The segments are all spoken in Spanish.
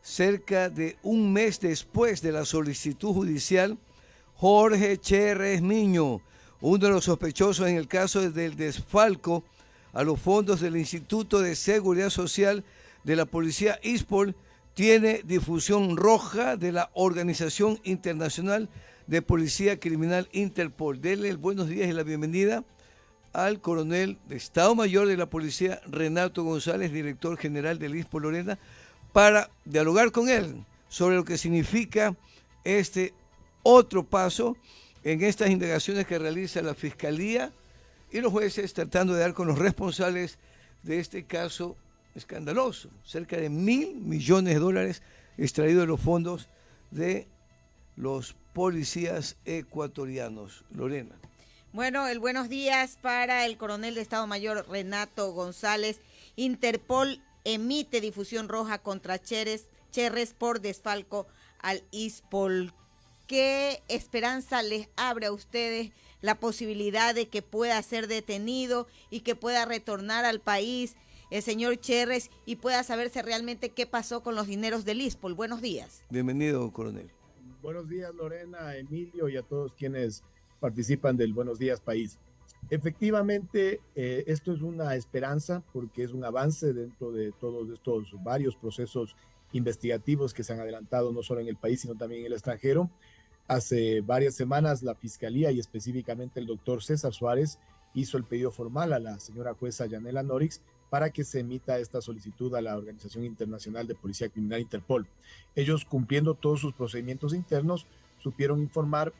cerca de un mes después de la solicitud judicial, Jorge Cherres Miño, uno de los sospechosos en el caso del desfalco a los fondos del Instituto de Seguridad Social de la Policía ISPOL, tiene difusión roja de la Organización Internacional de Policía Criminal Interpol. Dele el buenos días y la bienvenida al coronel de Estado Mayor de la Policía, Renato González, director general del ISPOL Lorena, para dialogar con él sobre lo que significa este otro paso en estas indagaciones que realiza la Fiscalía y los jueces, tratando de dar con los responsables de este caso escandaloso, cerca de $1.000 millones extraídos de los fondos de los policías ecuatorianos. Lorena. Bueno, el buenos días para el coronel de Estado Mayor Renato González. Interpol emite difusión roja contra Cherres por desfalco al ISPOL. ¿Qué esperanza les abre a ustedes la posibilidad de que pueda ser detenido y que pueda retornar al país el señor Cherres y pueda saberse realmente qué pasó con los dineros del ISPOL? Buenos días. Bienvenido, coronel. Buenos días, Lorena, Emilio y a todos quienes participan del Buenos Días País. Efectivamente, esto es una esperanza porque es un avance dentro de todos estos varios procesos investigativos que se han adelantado no solo en el país, sino también en el extranjero. Hace varias semanas la Fiscalía y específicamente el doctor César Suárez hizo el pedido formal a la señora jueza Yanela Norix para que se emita esta solicitud a la Organización Internacional de Policía Criminal Interpol. Ellos, cumpliendo todos sus procedimientos internos, supieron informar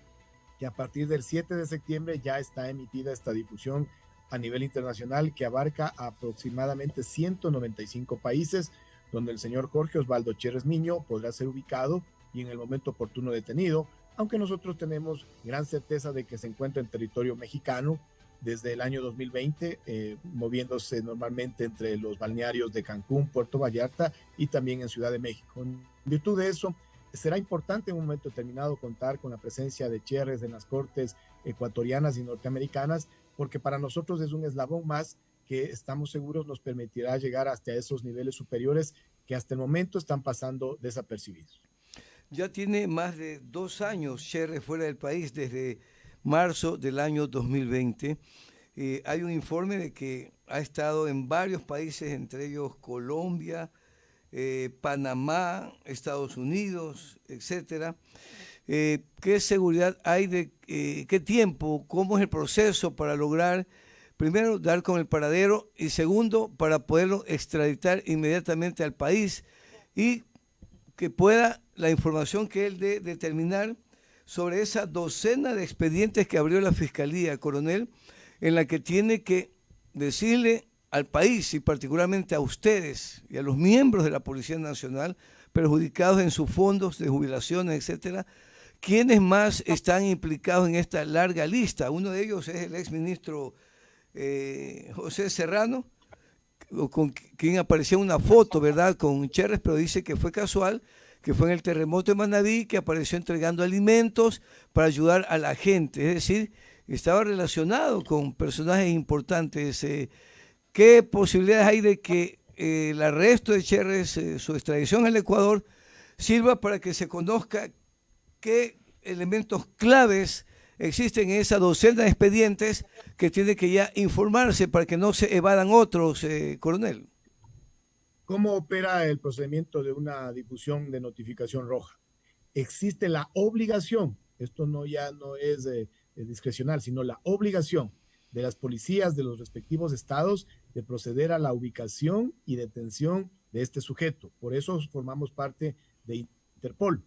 que a partir del 7 de septiembre ya está emitida esta difusión a nivel internacional que abarca aproximadamente 195 países, donde el señor Jorge Osvaldo Cherres Miño podrá ser ubicado y en el momento oportuno detenido, aunque nosotros tenemos gran certeza de que se encuentra en territorio mexicano desde el año 2020, moviéndose normalmente entre los balnearios de Cancún, Puerto Vallarta y también en Ciudad de México. En virtud de eso, será importante en un momento determinado contar con la presencia de Cherres en las cortes ecuatorianas y norteamericanas, porque para nosotros es un eslabón más que estamos seguros nos permitirá llegar hasta esos niveles superiores que hasta el momento están pasando desapercibidos. Ya tiene más de 2 años Cherres fuera del país, desde marzo del año 2020. Hay un informe de que ha estado en varios países, entre ellos Colombia, Panamá, Estados Unidos, etcétera. ¿Qué seguridad hay de qué tiempo, cómo es el proceso para lograr, primero, dar con el paradero y segundo, para poderlo extraditar inmediatamente al país y que pueda la información que él dé determinar sobre esa docena de expedientes que abrió la Fiscalía, coronel, en la que tiene que decirle al país y particularmente a ustedes y a los miembros de la Policía Nacional perjudicados en sus fondos de jubilaciones, etcétera, quiénes más están implicados en esta larga lista. Uno de ellos es el exministro José Serrano, con quien aparecía una foto, ¿verdad?, con Cherres, pero dice que fue casual, que fue en el terremoto de Manabí, que apareció entregando alimentos para ayudar a la gente. Es decir, estaba relacionado con personajes importantes. ¿Qué posibilidades hay de que el arresto de Cherres, su extradición al Ecuador, sirva para que se conozca qué elementos claves existen en esa docena de expedientes que tiene que ya informarse para que no se evadan otros, coronel? ¿Cómo opera el procedimiento de una difusión de notificación roja? Existe la obligación, esto ya no es discrecional, sino la obligación de las policías de los respectivos estados de proceder a la ubicación y detención de este sujeto. Por eso formamos parte de Interpol.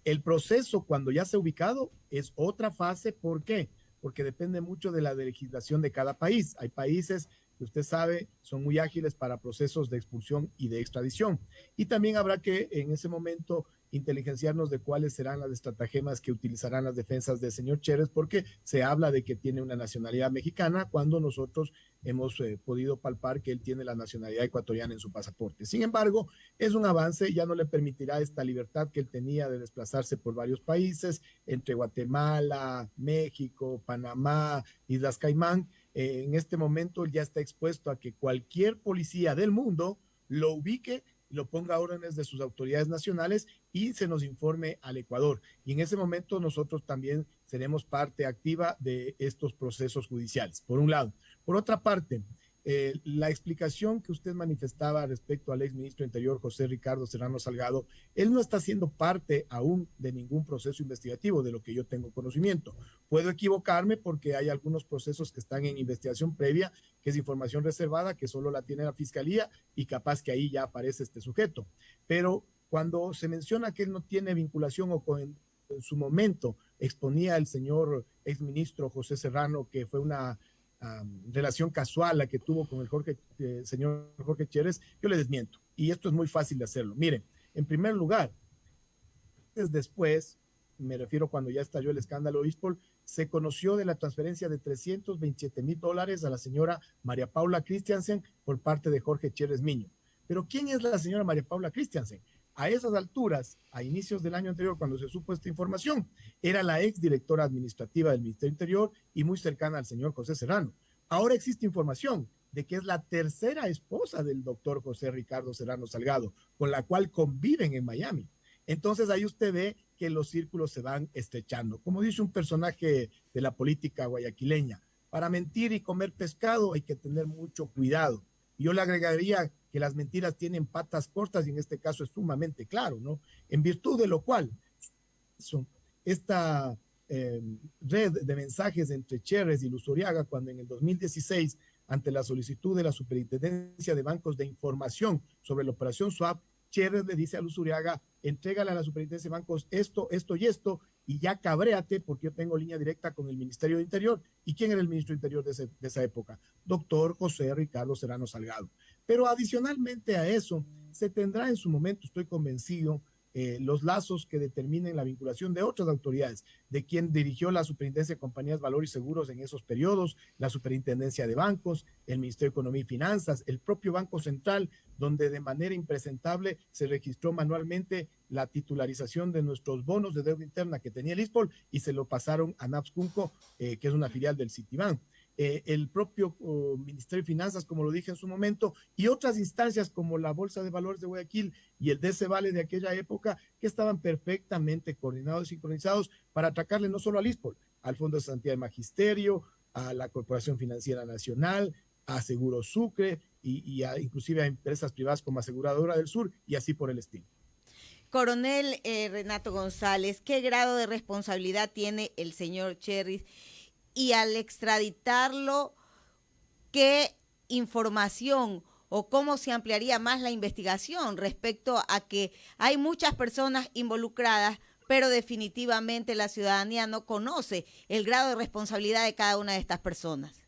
El proceso, cuando ya se ha ubicado, es otra fase. ¿Por qué? Porque depende mucho de la legislación de cada país. Hay países que usted sabe son muy ágiles para procesos de expulsión y de extradición. Y también habrá que en ese momento inteligenciarnos de cuáles serán las estratagemas que utilizarán las defensas del señor Cherres, porque se habla de que tiene una nacionalidad mexicana cuando nosotros hemos podido palpar que él tiene la nacionalidad ecuatoriana en su pasaporte. Sin embargo, es un avance, ya no le permitirá esta libertad que él tenía de desplazarse por varios países, entre Guatemala, México, Panamá, Islas Caimán. En este momento ya está expuesto a que cualquier policía del mundo lo ubique lo ponga a órdenes de sus autoridades nacionales y se nos informe al Ecuador. Y en ese momento nosotros también seremos parte activa de estos procesos judiciales, por un lado. Por otra parte, la explicación que usted manifestaba respecto al exministro Interior José Ricardo Serrano Salgado, él no está siendo parte aún de ningún proceso investigativo de lo que yo tengo conocimiento. Puedo equivocarme porque hay algunos procesos que están en investigación previa, que es información reservada, que solo la tiene la Fiscalía y capaz que ahí ya aparece este sujeto. Pero cuando se menciona que él no tiene vinculación o en su momento exponía el señor exministro José Serrano que fue una relación casual la que tuvo con el señor Jorge Chérez, yo le desmiento. Y esto es muy fácil de hacerlo. Miren, en primer lugar, después, me refiero cuando ya estalló el escándalo ISPOL, se conoció de la transferencia de $327,000 a la señora María Paula Christiansen por parte de Jorge Chérez Miño. Pero ¿quién es la señora María Paula Christiansen? A esas alturas, a inicios del año anterior, cuando se supo esta información, era la exdirectora administrativa del Ministerio Interior y muy cercana al señor José Serrano. Ahora existe información de que es la tercera esposa del doctor José Ricardo Serrano Salgado, con la cual conviven en Miami. Entonces ahí usted ve que los círculos se van estrechando. Como dice un personaje de la política guayaquileña, para mentir y comer pescado hay que tener mucho cuidado. Yo le agregaría que las mentiras tienen patas cortas y en este caso es sumamente claro, ¿no? En virtud de lo cual, esta red de mensajes entre Chérez y Luzuriaga, cuando en el 2016, ante la solicitud de la Superintendencia de Bancos de Información sobre la operación SWAP, Chérez le dice a Luzuriaga, entrégale a la Superintendencia de Bancos esto, esto y esto, y ya cabréate porque yo tengo línea directa con el Ministerio de Interior. ¿Y quién era el ministro de Interior de esa época? Doctor José Ricardo Serrano Salgado. Pero adicionalmente a eso, se tendrá en su momento, estoy convencido, los lazos que determinen la vinculación de otras autoridades, de quien dirigió la Superintendencia de Compañías, Valores y Seguros en esos periodos, la Superintendencia de Bancos, el Ministerio de Economía y Finanzas, el propio Banco Central, donde de manera impresentable se registró manualmente la titularización de nuestros bonos de deuda interna que tenía el ISPOL y se lo pasaron a NAPS Cunco, que es una filial del Citibank. El propio Ministerio de Finanzas, como lo dije en su momento, y otras instancias como la Bolsa de Valores de Guayaquil y el DC Vale de aquella época, que estaban perfectamente coordinados y sincronizados para atacarle no solo al ISPOL, al Fondo de Garantía de Magisterio, a la Corporación Financiera Nacional, a Seguro Sucre y inclusive a empresas privadas como Aseguradora del Sur y así por el estilo. Coronel Renato González, ¿qué grado de responsabilidad tiene el señor Chérez? Y al extraditarlo, ¿qué información o cómo se ampliaría más la investigación respecto a que hay muchas personas involucradas, pero definitivamente la ciudadanía no conoce el grado de responsabilidad de cada una de estas personas?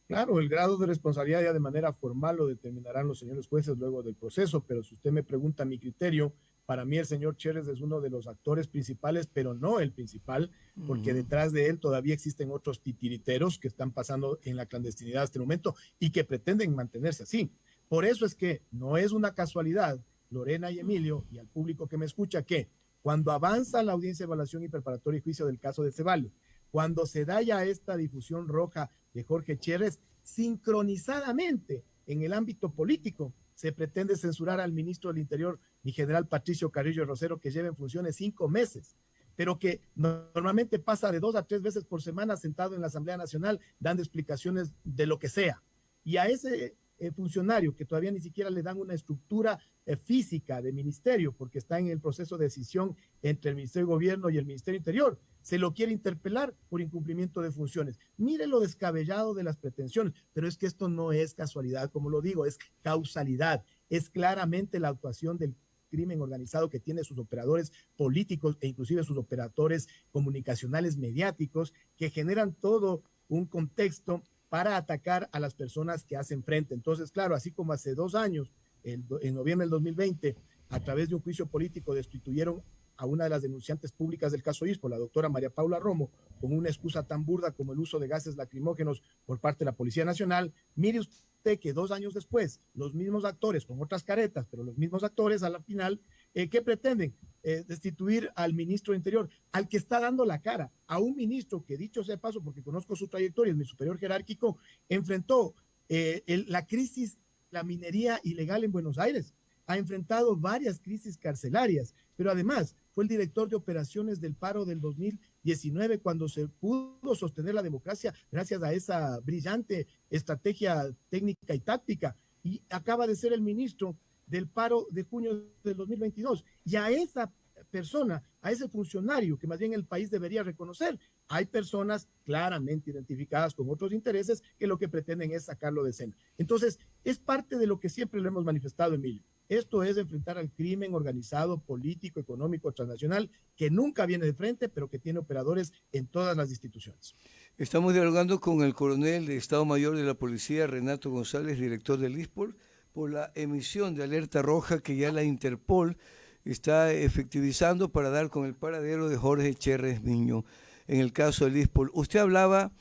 Claro, el grado de responsabilidad ya de manera formal lo determinarán los señores jueces luego del proceso, pero si usted me pregunta mi criterio, para mí el señor Chérez es uno de los actores principales, pero no el principal, porque detrás de él todavía existen otros titiriteros que están pasando en la clandestinidad hasta el momento y que pretenden mantenerse así. Por eso es que no es una casualidad, Lorena y Emilio, y al público que me escucha, que cuando avanza la audiencia de evaluación y preparatoria y juicio del caso de Cevale, cuando se da ya esta difusión roja de Jorge Chérez, sincronizadamente en el ámbito político, se pretende censurar al ministro del Interior, mi general Patricio Carrillo Rosero, que lleva en funciones 5 meses, pero que normalmente pasa de 2 a 3 veces por semana sentado en la Asamblea Nacional dando explicaciones de lo que sea. Y a ese funcionario que todavía ni siquiera le dan una estructura física de ministerio, porque está en el proceso de decisión entre el Ministerio de Gobierno y el Ministerio Interior, se lo quiere interpelar por incumplimiento de funciones. Mire lo descabellado de las pretensiones, pero es que esto no es casualidad, como lo digo, es causalidad, es claramente la actuación del crimen organizado que tiene sus operadores políticos e inclusive sus operadores comunicacionales mediáticos que generan todo un contexto para atacar a las personas que hacen frente. Entonces, claro, así como hace 2 años, en noviembre del 2020, a través de un juicio político destituyeron a una de las denunciantes públicas del caso ISPO, la doctora María Paula Romo, con una excusa tan burda como el uso de gases lacrimógenos por parte de la Policía Nacional. Mire usted que 2 años después, los mismos actores, con otras caretas, pero los mismos actores a la final, ¿qué pretenden? Destituir al ministro de Interior, al que está dando la cara, a un ministro que, dicho sea paso, porque conozco su trayectoria, es mi superior jerárquico, enfrentó la crisis, la minería ilegal en Buenos Aires. ha enfrentado varias crisis carcelarias, pero además fue el director de operaciones del paro del 2019 cuando se pudo sostener la democracia gracias a esa brillante estrategia técnica y táctica, y acaba de ser el ministro del paro de junio del 2022. Y a esa persona, a ese funcionario que más bien el país debería reconocer, hay personas claramente identificadas con otros intereses que lo que pretenden es sacarlo de escena. Entonces, es parte de lo que siempre lo hemos manifestado, Emilio. Esto es enfrentar al crimen organizado, político, económico, transnacional, que nunca viene de frente, pero que tiene operadores en todas las instituciones. Estamos dialogando con el coronel de Estado Mayor de la Policía, Renato González, director del ISPOL, por la emisión de alerta roja que ya la Interpol está efectivizando para dar con el paradero de Jorge Cherres Miño en el caso del ISPOL. Usted hablaba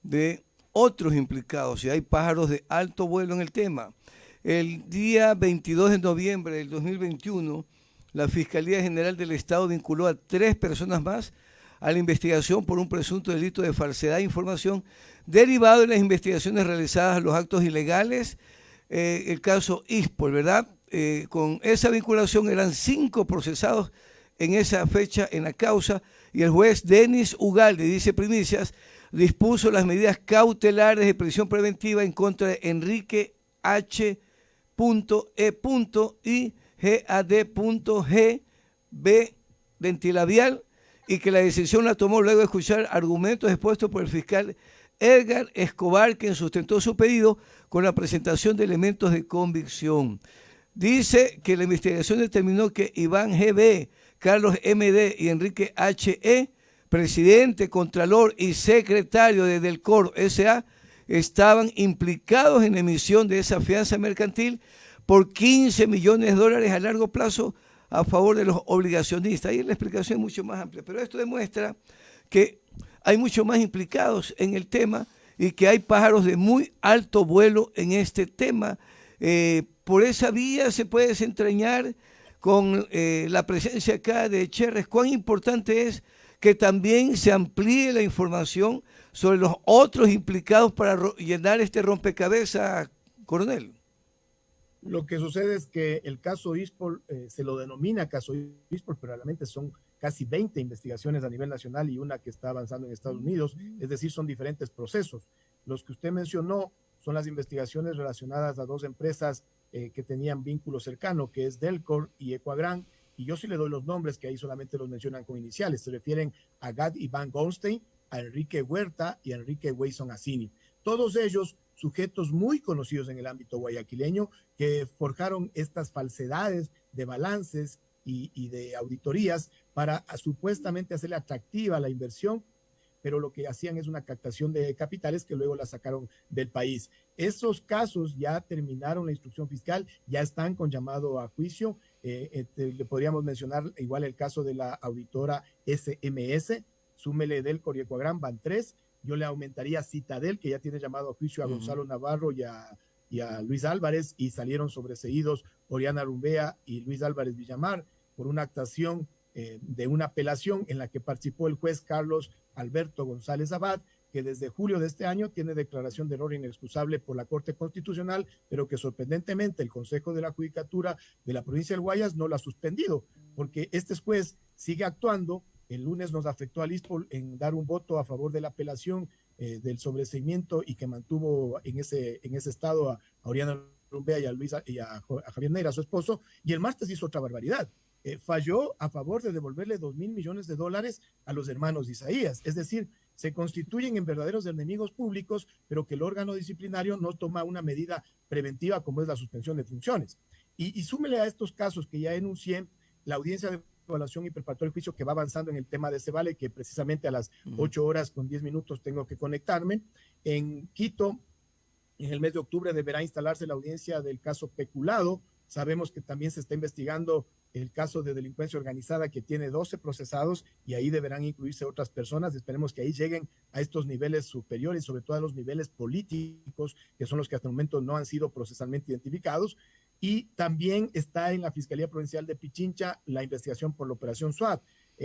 de otros implicados y hay pájaros de alto vuelo en el tema. El día 22 de noviembre del 2021, la Fiscalía General del Estado vinculó a 3 personas más a la investigación por un presunto delito de falsedad de información derivado de las investigaciones realizadas a los actos ilegales, el caso ISPOL, ¿verdad? Con esa vinculación eran 5 procesados en esa fecha en la causa y el juez Denis Ugalde, dice Primicias, dispuso las medidas cautelares de prisión preventiva en contra de Enrique H. E. y GAD.GB dentilabial, y que la decisión la tomó luego de escuchar argumentos expuestos por el fiscal Edgar Escobar, quien sustentó su pedido con la presentación de elementos de convicción. Dice que la investigación determinó que Iván G.B., Carlos M.D. y Enrique H.E., presidente, contralor y secretario de Delcor S.A., estaban implicados en la emisión de esa fianza mercantil por $15 millones a largo plazo a favor de los obligacionistas. Ahí la explicación es mucho más amplia, pero esto demuestra que hay mucho más implicados en el tema y que hay pájaros de muy alto vuelo en este tema. Por esa vía se puede desentrañar con la presencia acá de Cherres. Cuán importante es que también se amplíe la información sobre los otros implicados para llenar este rompecabezas, coronel. Lo que sucede es que el caso ISPOL se lo denomina caso ISPOL, pero realmente son casi 20 investigaciones a nivel nacional y una que está avanzando en Estados Unidos, es decir, son diferentes procesos. Los que usted mencionó son las investigaciones relacionadas a 2 empresas que tenían vínculo cercano, que es Delcor y Ecuagran, y yo sí le doy los nombres que ahí solamente los mencionan con iniciales. Se refieren a Gad Iván Goldstein, a Enrique Huerta y a Enrique Weyson Asini. Todos ellos sujetos muy conocidos en el ámbito guayaquileño que forjaron estas falsedades de balances y de auditorías para supuestamente hacerle atractiva la inversión, pero lo que hacían es una captación de capitales que luego la sacaron del país. Esos casos ya terminaron la instrucción fiscal, ya están con llamado a juicio. Le podríamos mencionar igual el caso de la auditora SMS, súmele Delcor y Ecuagran, van 3. Yo le aumentaría Citadel, que ya tiene llamado a juicio a Gonzalo Navarro y a Luis Álvarez, y salieron sobreseídos Oriana Rumbea y Luis Álvarez Villamar por una actuación de una apelación en la que participó el juez Carlos Alberto González Abad, que desde julio de este año tiene declaración de error inexcusable por la Corte Constitucional, pero que sorprendentemente el Consejo de la Judicatura de la provincia del Guayas no lo ha suspendido, porque este juez sigue actuando. El lunes nos afectó al ISPOL en dar un voto a favor de la apelación del sobreseimiento y que mantuvo en ese estado a Oriana Rumbea y a Javier Neira, su esposo, y el martes hizo otra barbaridad. Falló a favor de devolverle $2,000 millones a los hermanos de Isaías. Es decir, se constituyen en verdaderos enemigos públicos, pero que el órgano disciplinario no toma una medida preventiva como es la suspensión de funciones. Y súmele a estos casos que ya enuncié, la audiencia de evaluación y preparatorio de juicio que va avanzando en el tema de Cebale, que precisamente a las 8:10 tengo que conectarme. En Quito, en el mes de octubre, deberá instalarse la audiencia del caso Peculado. Sabemos que también se está investigando el caso de delincuencia organizada, que tiene 12 procesados, y ahí deberán incluirse otras personas. Esperemos que ahí lleguen a estos niveles superiores, sobre todo a los niveles políticos, que son los que hasta el momento no han sido procesalmente identificados. Y también está en la Fiscalía Provincial de Pichincha la investigación por la Operación SWAT.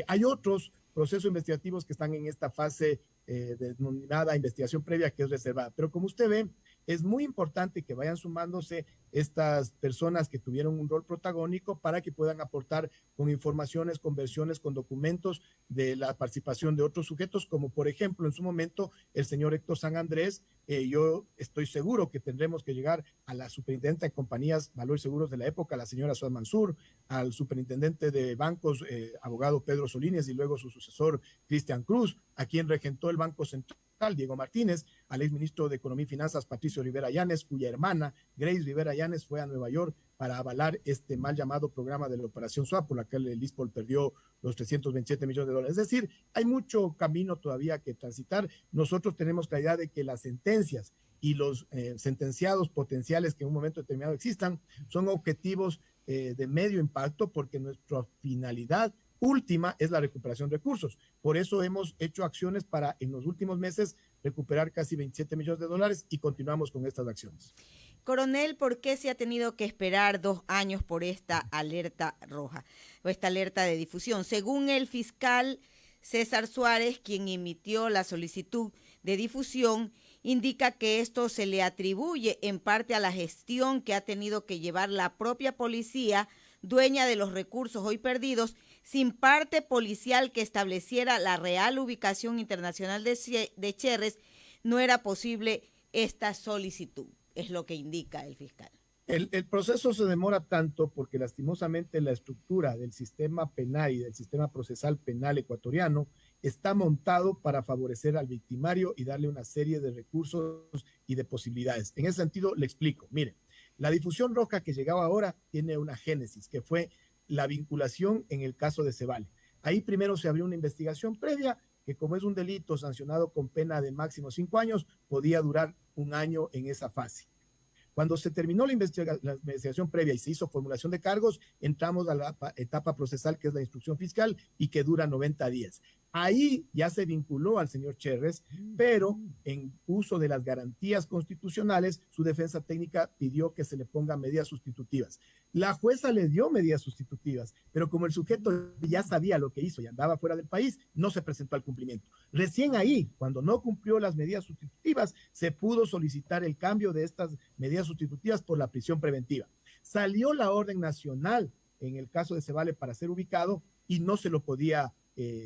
Hay otros procesos investigativos que están en esta fase denominada investigación previa, que es reservada. Pero como usted ve, es muy importante que vayan sumándose estas personas que tuvieron un rol protagónico para que puedan aportar con informaciones, con versiones, con documentos de la participación de otros sujetos, como por ejemplo en su momento el señor Héctor San Andrés. Yo estoy seguro que tendremos que llegar a la superintendente de compañías Valores Seguros de la época, la señora Suad Mansur, al superintendente de bancos, abogado Pedro Solínez, y luego su sucesor Cristian Cruz, a quien regentó el Banco Central, Diego Martínez, al exministro de Economía y Finanzas, Patricio Rivera Llanes, cuya hermana, Grace Rivera Llanes, fue a Nueva York para avalar este mal llamado programa de la Operación Swap, por la que el ISPOL perdió los 327 millones de dólares. Es decir, hay mucho camino todavía que transitar. Nosotros tenemos claridad de que las sentencias y los sentenciados potenciales que en un momento determinado existan son objetivos de medio impacto, porque nuestra finalidad última es la recuperación de recursos. Por eso hemos hecho acciones para en los últimos meses recuperar casi 27 millones de dólares y continuamos con estas acciones. Coronel, ¿por qué se ha tenido que esperar 2 años por esta alerta roja o esta alerta de difusión? Según el fiscal César Suárez, quien emitió la solicitud de difusión, indica que esto se le atribuye en parte a la gestión que ha tenido que llevar la propia policía, dueña de los recursos hoy perdidos, sin parte policial que estableciera la real ubicación internacional de Cherres. No era posible esta solicitud, es lo que indica el fiscal. El proceso se demora tanto porque lastimosamente la estructura del sistema penal y del sistema procesal penal ecuatoriano está montado para favorecer al victimario y darle una serie de recursos y de posibilidades. En ese sentido, le explico. Mire, la difusión roja que llegaba ahora tiene una génesis, que fue la vinculación en el caso de Cevale. Ahí primero se abrió una investigación previa que, como es un delito sancionado con pena de máximo 5 años, podía durar 1 año en esa fase. Cuando se terminó la investigación previa y se hizo formulación de cargos, entramos a la etapa procesal, que es la instrucción fiscal, y que dura 90 días. Ahí ya se vinculó al señor Cherres, pero en uso de las garantías constitucionales, su defensa técnica pidió que se le pongan medidas sustitutivas. La jueza le dio medidas sustitutivas, pero como el sujeto ya sabía lo que hizo y andaba fuera del país, no se presentó al cumplimiento. Recién ahí, cuando no cumplió las medidas sustitutivas, se pudo solicitar el cambio de estas medidas sustitutivas por la prisión preventiva. Salió la orden nacional en el caso de Cevale para ser ubicado y no se lo podía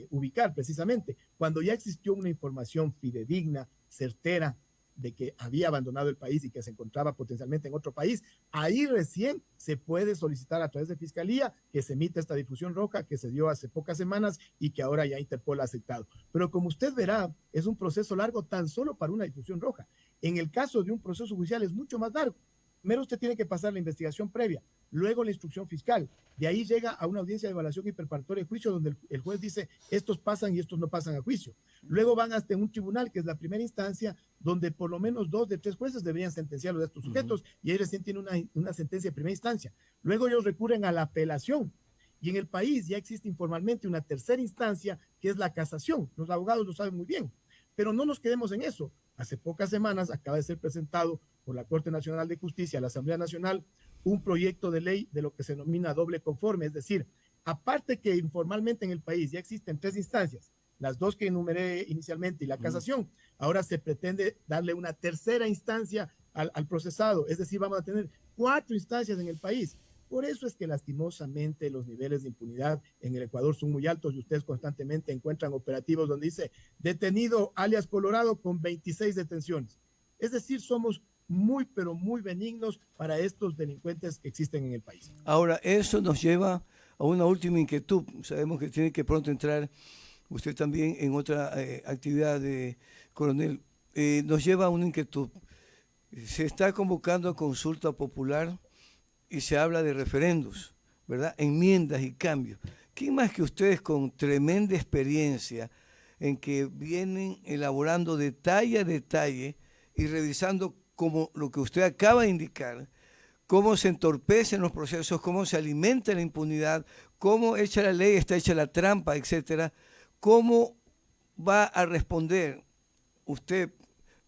ubicar precisamente. Cuando ya existió una información fidedigna, certera, de que había abandonado el país y que se encontraba potencialmente en otro país, ahí recién se puede solicitar a través de Fiscalía que se emita esta difusión roja que se dio hace pocas semanas y que ahora ya Interpol ha aceptado. Pero como usted verá, es un proceso largo tan solo para una difusión roja. En el caso de un proceso judicial es mucho más largo. Primero usted tiene que pasar la investigación previa, luego la instrucción fiscal, de ahí llega a una audiencia de evaluación y preparatoria de juicio donde el juez dice estos pasan y estos no pasan a juicio. Luego van hasta un tribunal, que es la primera instancia, donde por lo menos 2 de 3 jueces deberían sentenciarlos de estos sujetos, y ahí recién tiene una sentencia de primera instancia. Luego ellos recurren a la apelación, y en el país ya existe informalmente una tercera instancia, que es la casación. Los abogados lo saben muy bien, pero no nos quedemos en eso. Hace pocas semanas acaba de ser presentado por la Corte Nacional de Justicia a la Asamblea Nacional un proyecto de ley de lo que se denomina doble conforme, es decir, aparte que informalmente en el país ya existen 3 instancias, las 2 que enumeré inicialmente y la casación, ahora se pretende darle una tercera instancia al procesado, es decir, vamos a tener 4 instancias en el país. Por eso es que lastimosamente los niveles de impunidad en el Ecuador son muy altos y ustedes constantemente encuentran operativos donde dice detenido alias Colorado con 26 detenciones. Es decir, somos muy, pero muy benignos para estos delincuentes que existen en el país. Ahora, eso nos lleva a una última inquietud. Sabemos que tiene que pronto entrar usted también en otra actividad de coronel. Nos lleva a una inquietud. Se está convocando a consulta popular y se habla de referendos, ¿verdad? Enmiendas y cambios. ¿Quién más que ustedes con tremenda experiencia en que vienen elaborando detalle a detalle y revisando como lo que usted acaba de indicar, cómo se entorpecen los procesos, cómo se alimenta la impunidad, cómo hecha la ley, está hecha la trampa, etcétera? ¿Cómo va a responder usted,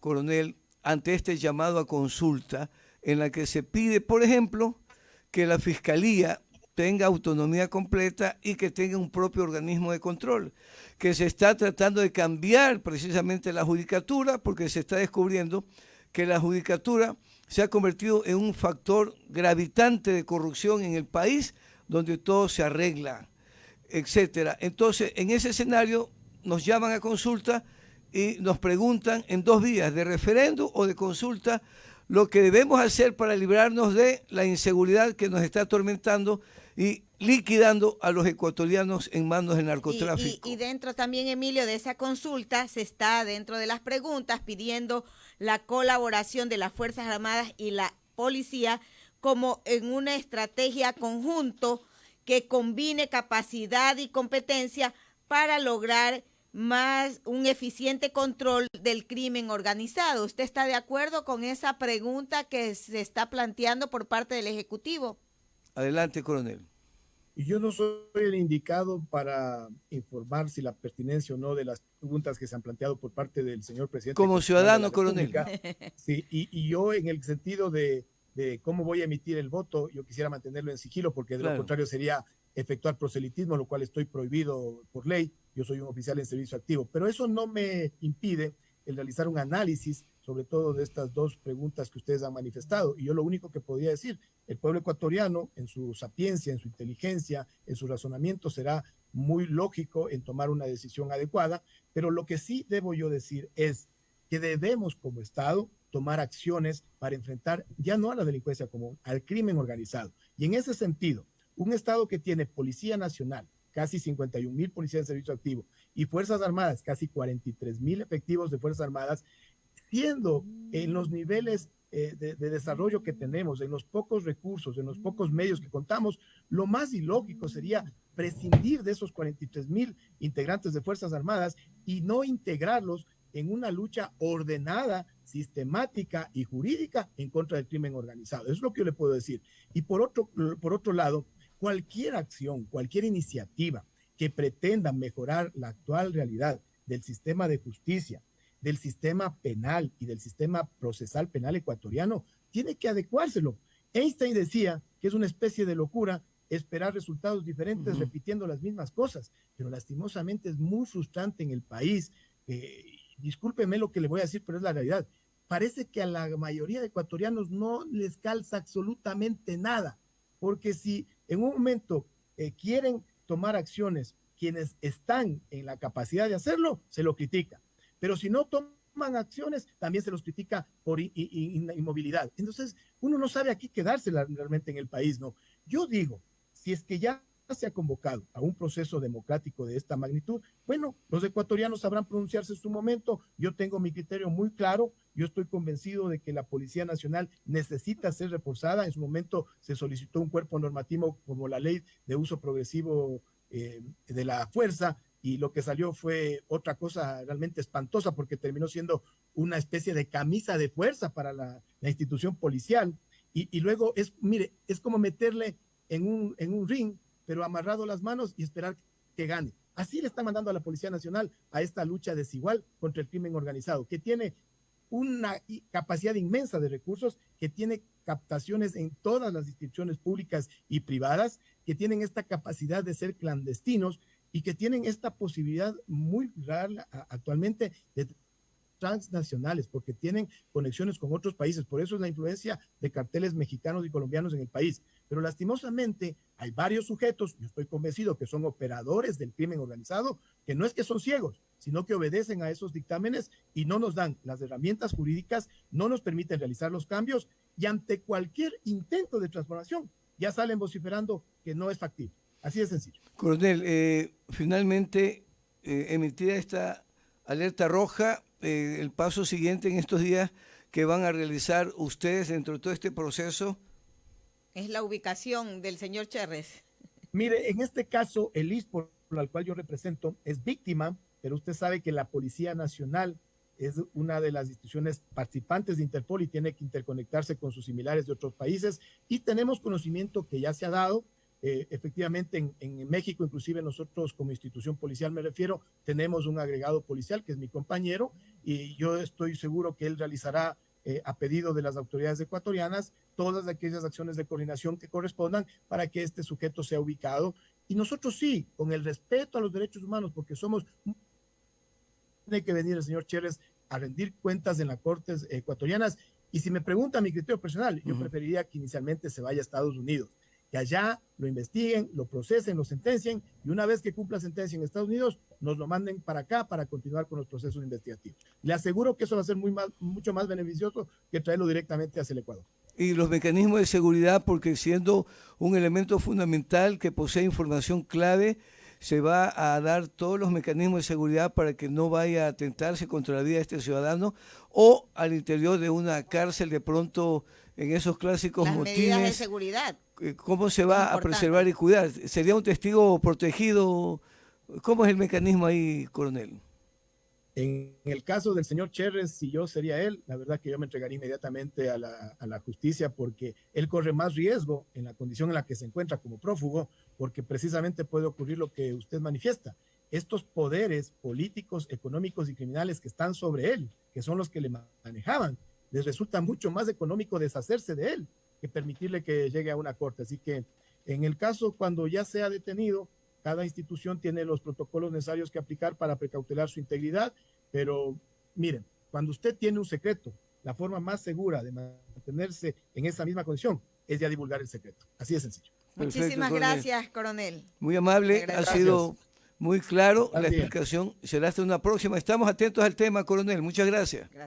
coronel, ante este llamado a consulta en la que se pide, por ejemplo, que la Fiscalía tenga autonomía completa y que tenga un propio organismo de control, que se está tratando de cambiar precisamente la judicatura porque se está descubriendo que la judicatura se ha convertido en un factor gravitante de corrupción en el país, donde todo se arregla, etcétera. Entonces, en ese escenario nos llaman a consulta y nos preguntan en 2 días, de referéndum o de consulta, lo que debemos hacer para librarnos de la inseguridad que nos está atormentando y liquidando a los ecuatorianos en manos del narcotráfico. Y dentro también, Emilio, de esa consulta se está dentro de las preguntas pidiendo la colaboración de las Fuerzas Armadas y la policía como en una estrategia conjunto que combine capacidad y competencia para lograr más un eficiente control del crimen organizado. ¿Usted está de acuerdo con esa pregunta que se está planteando por parte del Ejecutivo? Adelante, coronel. Y yo no soy el indicado para informar si la pertinencia o no de las preguntas que se han planteado por parte del señor presidente. Como ciudadano, coronel. Sí, y yo en el sentido de cómo voy a emitir el voto, yo quisiera mantenerlo en sigilo porque de lo contrario sería efectuar proselitismo, lo cual estoy prohibido por ley. Yo soy un oficial en servicio activo, pero eso no me impide el realizar un análisis sobre todo de estas 2 preguntas que ustedes han manifestado. Y yo lo único que podría decir, el pueblo ecuatoriano, en su sapiencia, en su inteligencia, en su razonamiento, será muy lógico en tomar una decisión adecuada, pero lo que sí debo yo decir es que debemos como Estado tomar acciones para enfrentar ya no a la delincuencia común, al crimen organizado. Y en ese sentido, un Estado que tiene Policía Nacional, casi 51,000 policías en servicio activo, y Fuerzas Armadas, casi 43,000 efectivos de Fuerzas Armadas, siendo en los niveles de desarrollo que tenemos, en los pocos recursos, en los pocos medios que contamos, lo más ilógico sería prescindir de esos 43,000 integrantes de Fuerzas Armadas y no integrarlos en una lucha ordenada, sistemática y jurídica en contra del crimen organizado. Eso es lo que yo le puedo decir. Y por otro lado, cualquier acción, cualquier iniciativa que pretenda mejorar la actual realidad del sistema de justicia, del sistema penal y del sistema procesal penal ecuatoriano, tiene que adecuárselo. Einstein decía que es una especie de locura esperar resultados diferentes repitiendo las mismas cosas, pero lastimosamente es muy frustrante en el país. Discúlpeme lo que le voy a decir, pero es la realidad. Parece que a la mayoría de ecuatorianos no les calza absolutamente nada, porque si en un momento quieren tomar acciones quienes están en la capacidad de hacerlo, se lo critica. Pero si no toman acciones, también se los critica por inmovilidad. Entonces, uno no sabe a qué quedarse realmente en el país, ¿no? Yo digo, si es que ya se ha convocado a un proceso democrático de esta magnitud, bueno, los ecuatorianos sabrán pronunciarse en su momento. Yo tengo mi criterio muy claro. Yo estoy convencido de que la Policía Nacional necesita ser reforzada. En su momento se solicitó un cuerpo normativo como la Ley de Uso Progresivo de la Fuerza, y lo que salió fue otra cosa realmente espantosa, porque terminó siendo una especie de camisa de fuerza para la institución policial. Y luego mire, es como meterle en un ring, pero amarrado las manos y esperar que gane. Así le está mandando a la Policía Nacional a esta lucha desigual contra el crimen organizado, que tiene una capacidad inmensa de recursos, que tiene captaciones en todas las instituciones públicas y privadas, que tienen esta capacidad de ser clandestinos y que tienen esta posibilidad muy rara actualmente de transnacionales, porque tienen conexiones con otros países. Por eso es la influencia de carteles mexicanos y colombianos en el país. Pero lastimosamente hay varios sujetos, yo estoy convencido que son operadores del crimen organizado, que no es que son ciegos, sino que obedecen a esos dictámenes y no nos dan las herramientas jurídicas, no nos permiten realizar los cambios, y ante cualquier intento de transformación ya salen vociferando que no es factible. Así de sencillo. Coronel, finalmente emitida esta alerta roja, el paso siguiente en estos días que van a realizar ustedes dentro de todo este proceso. Es la ubicación del señor Cherres. Mire, en este caso, el ISPOR, al cual yo represento, es víctima, pero usted sabe que la Policía Nacional es una de las instituciones participantes de Interpol y tiene que interconectarse con sus similares de otros países, y tenemos conocimiento que ya se ha dado. Efectivamente en México, inclusive nosotros como institución policial me refiero, tenemos un agregado policial que es mi compañero, y yo estoy seguro que él realizará a pedido de las autoridades ecuatorianas todas aquellas acciones de coordinación que correspondan para que este sujeto sea ubicado. Y nosotros sí, con el respeto a los derechos humanos, porque somos, tiene que venir el señor Cherres a rendir cuentas en las cortes ecuatorianas. Y si me pregunta mi criterio personal, yo preferiría que inicialmente se vaya a Estados Unidos, que allá lo investiguen, lo procesen, lo sentencien, y una vez que cumpla sentencia en Estados Unidos, nos lo manden para acá para continuar con los procesos investigativos. Le aseguro que eso va a ser mucho más beneficioso que traerlo directamente hacia el Ecuador. Y los mecanismos de seguridad, porque siendo un elemento fundamental que posee información clave, se va a dar todos los mecanismos de seguridad para que no vaya a atentarse contra la vida de este ciudadano, o al interior de una cárcel de pronto en esos clásicos Las medidas de motines. seguridad. ¿Cómo se va a preservar y cuidar? ¿Sería un testigo protegido? ¿Cómo es el mecanismo ahí, coronel? En el caso del señor Cherres, si yo sería él, la verdad que yo me entregaría inmediatamente a la justicia, porque él corre más riesgo en la condición en la que se encuentra como prófugo, porque precisamente puede ocurrir lo que usted manifiesta. Estos poderes políticos, económicos y criminales que están sobre él, que son los que le manejaban, les resulta mucho más económico deshacerse de él que permitirle que llegue a una corte. Así que en el caso cuando ya sea detenido, cada institución tiene los protocolos necesarios que aplicar para precautelar su integridad, pero miren, cuando usted tiene un secreto, la forma más segura de mantenerse en esa misma condición es ya divulgar el secreto. Así de sencillo. Perfecto, Muchísimas coronel. gracias, coronel. Muy amable, ha sido muy claro la Buen día. explicación. Será hasta una próxima. Estamos atentos al tema, coronel. Muchas gracias.